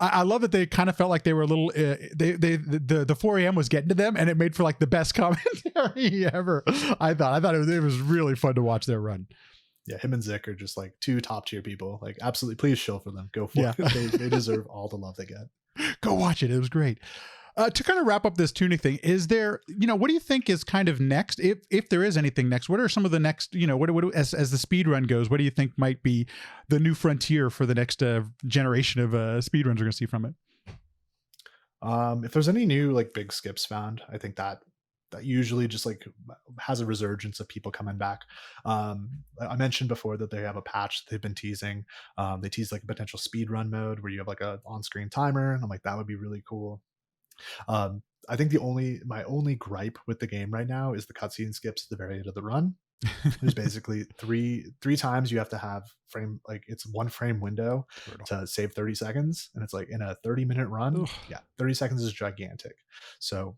I love that they kind of felt like they were a little. The 4 a.m. was getting to them, and it made for like the best commentary ever. I thought it was really fun to watch their run. Yeah, him and Zick are just like 2 top tier people. Like, absolutely, please shill for them. Go for it. They deserve all the love they get. Go watch it. It was great. To kind of wrap up this tunic thing, is there, what do you think is kind of next? If there is anything next, what are some of the next, as the speed run goes, what do you think might be the new frontier for the next generation of speed runs we're going to see from it? If there's any new like big skips found, I think that that usually just like has a resurgence of people coming back. I mentioned before that they have a patch that they've been teasing. They tease like a potential speed run mode where you have like a on-screen timer, and I'm like, that would be really cool. I think my only gripe with the game right now is the cutscene skips at the very end of the run. There's basically three times you have to have frame, like it's one frame window Brutal. to save 30 seconds, and it's like in a 30-minute run. Ugh. Yeah, 30 seconds is gigantic. So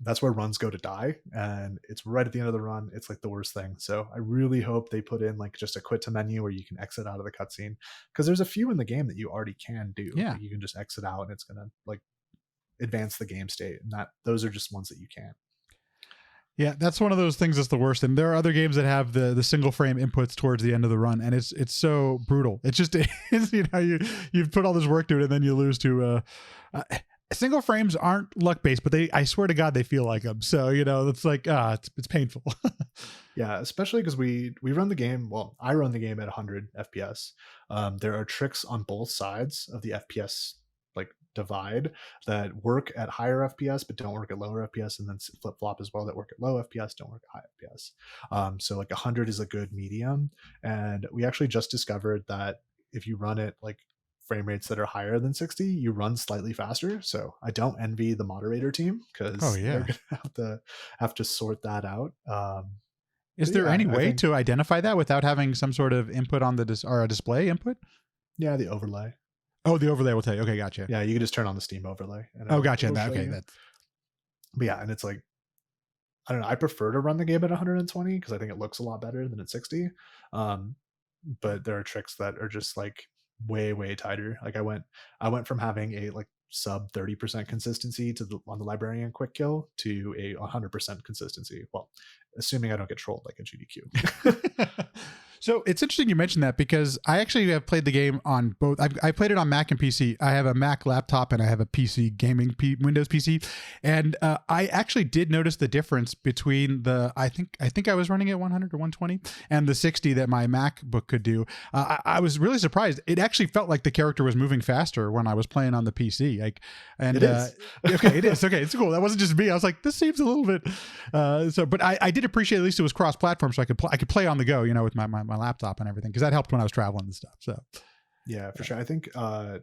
that's where runs go to die, and it's right at the end of the run. It's like the worst thing. So I really hope they put in like just a quit to menu where you can exit out of the cutscene, because there's a few in the game that you already can do. Yeah. Like you can just exit out and it's gonna like advance the game state, and that those are just ones that you can't. Yeah, that's one of those things that's the worst. And there are other games that have the single frame inputs towards the end of the run, and it's so brutal. It's just it's, you've put all this work to it, and then you lose to single frames aren't luck based, but I swear to God they feel like them. So it's like it's painful. Yeah, especially because we run the game. Well, I run the game at 100 FPS. There are tricks on both sides of the FPS like divide that work at higher FPS but don't work at lower FPS, and then flip flop as well that work at low FPS, don't work at high FPS. So like 100 is a good medium, and we actually just discovered that if you run it like frame rates that are higher than 60, you run slightly faster. So I don't envy the moderator team, because Oh yeah. they're gonna have to sort that out. Is there any I way think, to identify that without having some sort of input on the or a display input? yeah, the overlay. Oh, the overlay will tell you. Okay, gotcha. Yeah, you can just turn on the Steam overlay. And Oh, gotcha. it'll show Okay, you. that's But yeah, and it's like, I don't know. I prefer to run the game at 120 because I think it looks a lot better than at 60. But there are tricks that are just like way tighter. Like I went from having a like sub 30% consistency on the librarian quick kill to a 100% consistency. Well, assuming I don't get trolled like a GDQ. So it's interesting you mentioned that, because I actually have played the game on both. I played it on Mac and PC. I have a Mac laptop and I have a PC gaming Windows PC, and I actually did notice the difference between the I think I was running at 100 or 120 and the 60 that my MacBook could do. I was really surprised. It actually felt like the character was moving faster when I was playing on the PC. Like, and It is. okay, it is. Okay, it's cool. That wasn't just me. I was like, this seems a little bit. But I did appreciate at least it was cross-platform, so I could play on the go, with my laptop and everything, because that helped when I was traveling and stuff. So yeah, for sure. I think the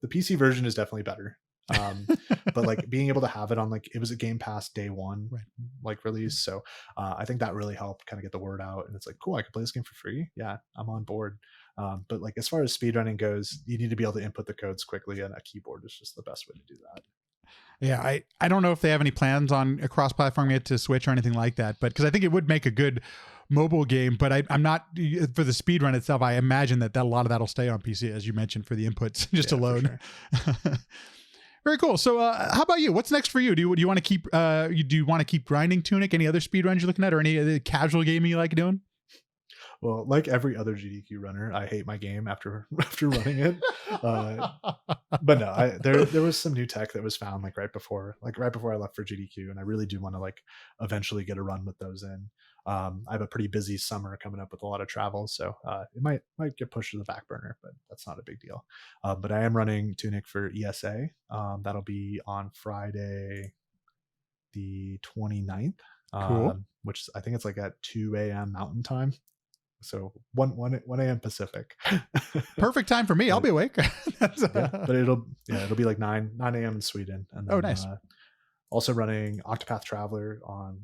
PC version is definitely better. But like being able to have it on, like, it was a Game Pass day one, right, like release. So I think that really helped kind of get the word out. And it's like, cool, I can play this game for free. Yeah, I'm on board. But like as far as speedrunning goes, you need to be able to input the codes quickly, and a keyboard is just the best way to do that. Yeah, I don't know if they have any plans on a cross-platform yet to Switch or anything like that, but because I think it would make a good mobile game. But I'm not for the speed run itself. I imagine that a lot of that'll stay on PC, as you mentioned, for the inputs just alone. Sure. Very cool. So how about you? What's next for you? Do you want to keep grinding Tunic? Any other speed runs you're looking at, or any other casual gaming you like doing? Well, like every other GDQ runner, I hate my game after running it. But no, there was some new tech that was found like right before I left for GDQ, and I really do want to like eventually get a run with those in. I have a pretty busy summer coming up with a lot of travel, so it might get pushed to the back burner, but that's not a big deal. But I am running Tunic for ESA. That'll be on Friday the 29th, Cool. which I think it's like at 2 a.m. Mountain Time. So 1 a.m. Pacific. Perfect time for me. I'll be awake. Yeah, but it'll be like 9 a.m. in Sweden. And then, nice. Also running Octopath Traveler on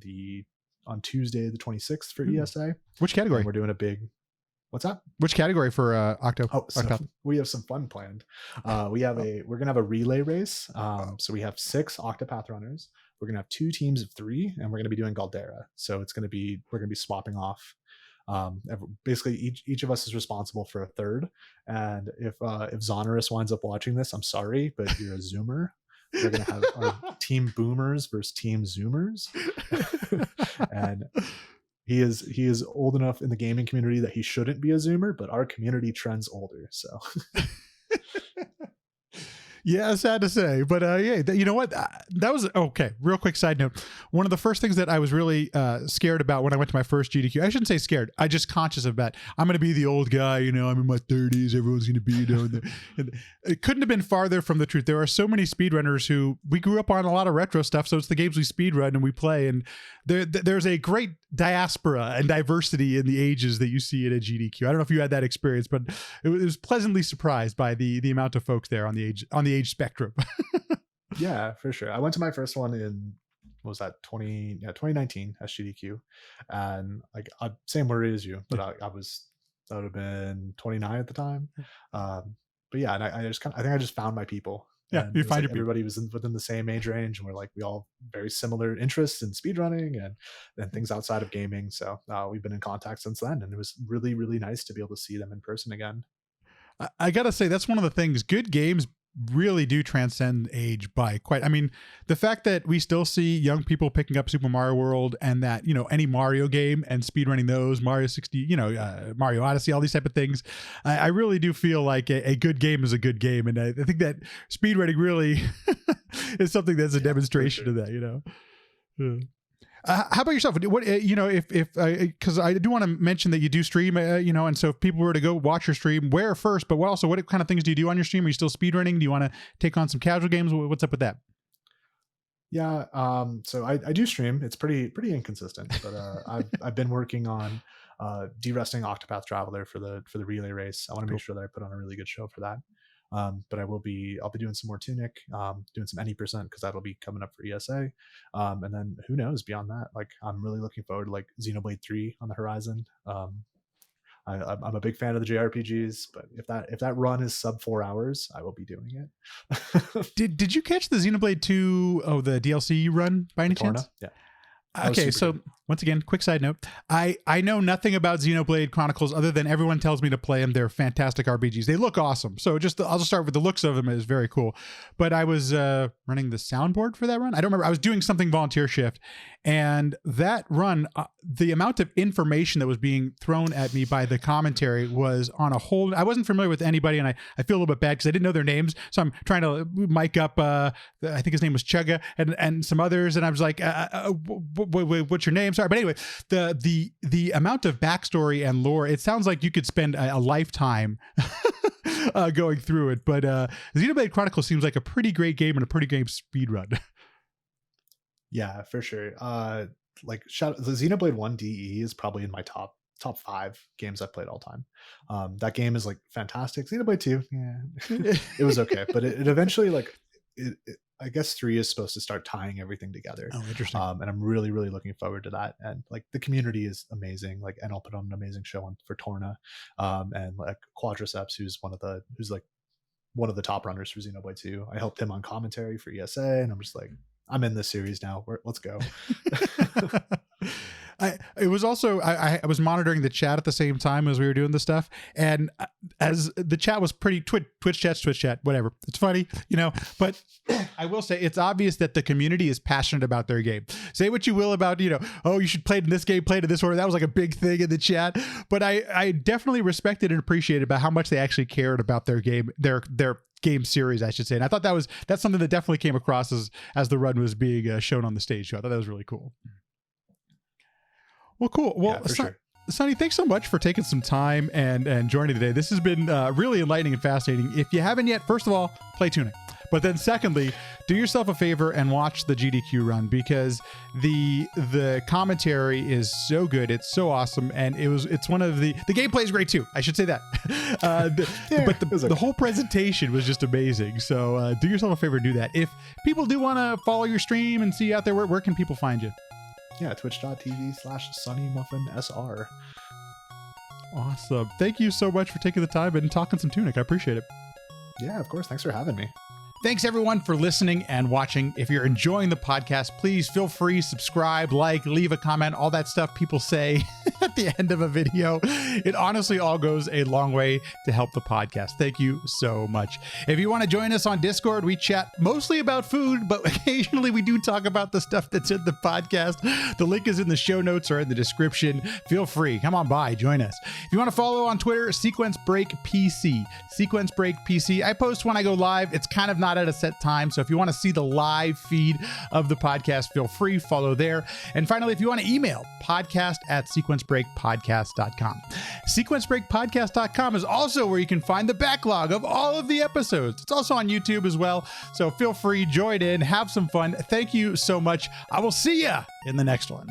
Tuesday the 26th for ESA. Which category? And we're doing a big. What's that? Which category for Octopath? We have some fun planned. We're gonna have a relay race. So we have 6 Octopath runners. We're gonna have 2 teams of 3, and we're gonna be doing Galdera. So we're gonna be swapping off. Basically each of us is responsible for a third, and if Zonorous winds up watching this, I'm sorry, but you're a Zoomer. We're gonna have our team Boomers versus team Zoomers. And he is old enough in the gaming community that he shouldn't be a Zoomer, but our community trends older, so Yeah, sad to say, but yeah, you know what? That was okay. Real quick side note: one of the first things that I was really scared about when I went to my first GDQ. I shouldn't say scared. I just conscious of that. I'm going to be the old guy. You know, I'm in my 30s. Everyone's going to be, you know. And it couldn't have been farther from the truth. There are so many speedrunners who we grew up on a lot of retro stuff, so it's the games we speedrun and we play, and there's a great diaspora and diversity in the ages that you see at a GDQ. I don't know if you had that experience, but it was pleasantly surprised by the amount of folks there on the age spectrum. Yeah, for sure. I went to my first one in, what was that, 2019 SGDQ, and like same worry as you, but I would have been 29 at the time. But yeah, and I just I think I just found my people. Yeah, And you it was find like your people. everybody was within the same age range, and we're like we all very similar interests in speedrunning and things outside of gaming. So we've been in contact since then, and it was really really nice to be able to see them in person again. I gotta say that's one of the things. Good games really do transcend age by quite. I mean, the fact that we still see young people picking up Super Mario World, and that, you know, any Mario game and speedrunning those, Mario 60, you know, Mario Odyssey, all these type of things. I really do feel like a good game is a good game, and I think that speedrunning really is something that's a demonstration sure. of that. You know. Yeah. How about yourself? What you know, if because I do want to mention that you do stream, you know, and so if people were to go watch your stream, where first, but what kind of things do you do on your stream? Are you still speedrunning? Do you want to take on some casual games? What's up with that? Yeah, so I do stream. It's pretty inconsistent, but I've been working on de-resting Octopath Traveler for the relay race. I want to Cool. make sure that I put on a really good show for that. But I'll be doing some more Tunic, doing some any% because that'll be coming up for ESA. And then who knows beyond that? Like I'm really looking forward to like Xenoblade 3 on the horizon. I'm a big fan of the JRPGs, but if that run is sub 4 hours, I will be doing it. Did you catch the Xenoblade 2 the DLC run by any chance? Yeah. Okay, so once again, quick side note. I know nothing about Xenoblade Chronicles other than everyone tells me to play them. They're fantastic RPGs. They look awesome. So I'll just start with the looks of them. Is very cool. But I was running the soundboard for that run. I don't remember. I was doing something volunteer shift, and that run, the amount of information that was being thrown at me by the commentary was on a whole. I wasn't familiar with anybody, and I feel a little bit bad because I didn't know their names. So I'm trying to mic up. I think his name was Chugga and some others, and I was like, what's your name? Sorry, but anyway, the amount of backstory and lore. It sounds like you could spend a lifetime going through it. But Xenoblade Chronicles seems like a pretty great game and a pretty great speed run. Yeah, for sure. Like the Xenoblade 1 DE is probably in my top 5 games I've played all time. That game is like fantastic. Xenoblade 2, yeah, it was okay, but it eventually like I guess 3 is supposed to start tying everything together. Oh, interesting. And I'm really really looking forward to that. And like the community is amazing. Like, and I'll put on an amazing show for Torna, and like Quadriceps, who's like one of the top runners for Xenoblade 2. I helped him on commentary for ESA, and I'm just like, I'm in this series now. Let's go. It was also I was monitoring the chat at the same time as we were doing the stuff, and as the chat was pretty Twitch chat, whatever. It's funny, you know. But I will say it's obvious that the community is passionate about their game. Say what you will about, you know, oh, you should play it in this game, play it in this order. That was like a big thing in the chat. But I definitely respected and appreciated about how much they actually cared about their game, their game series, I should say. And I thought that's something that definitely came across as the run was being shown on the stage. So I thought that was really cool. Well, cool. Well, Yeah, for sure. Sonny, thanks so much for taking some time and joining today. This has been really enlightening and fascinating. If you haven't yet, first of all, play TUNIC. But then secondly, do yourself a favor and watch the GDQ run, because the commentary is so good. It's so awesome. And it's one of the gameplay is great too. I should say that. But the whole presentation was just amazing. So do yourself a favor and do that. If people do want to follow your stream and see you out there, where can people find you? Yeah, twitch.tv/SunnyMuffinSR. Awesome. Thank you so much for taking the time and talking some TUNIC. I appreciate it. Yeah, of course. Thanks for having me. Thanks everyone for listening and watching. If you're enjoying the podcast, please feel free, subscribe, leave a comment, all that stuff people say. at the end of a video. It honestly all goes a long way to help the podcast. Thank you so much. If you want to join us on Discord, we chat mostly about food, but occasionally we do talk about the stuff that's in the podcast. The link is in the show notes or in the description. Feel free. Come on by. Join us. If you want to follow on Twitter, Sequence Break PC. Sequence Break PC. I post when I go live. It's kind of not at a set time, so if you want to see the live feed of the podcast, feel free. Follow there. And finally, if you want to email, podcast@sequencebreakpodcast.com. Sequencebreakpodcast.com is also where you can find the backlog of all of the episodes. It's also on YouTube as well, so feel free, join in, have some fun. Thank you so much. I will see ya in the next one.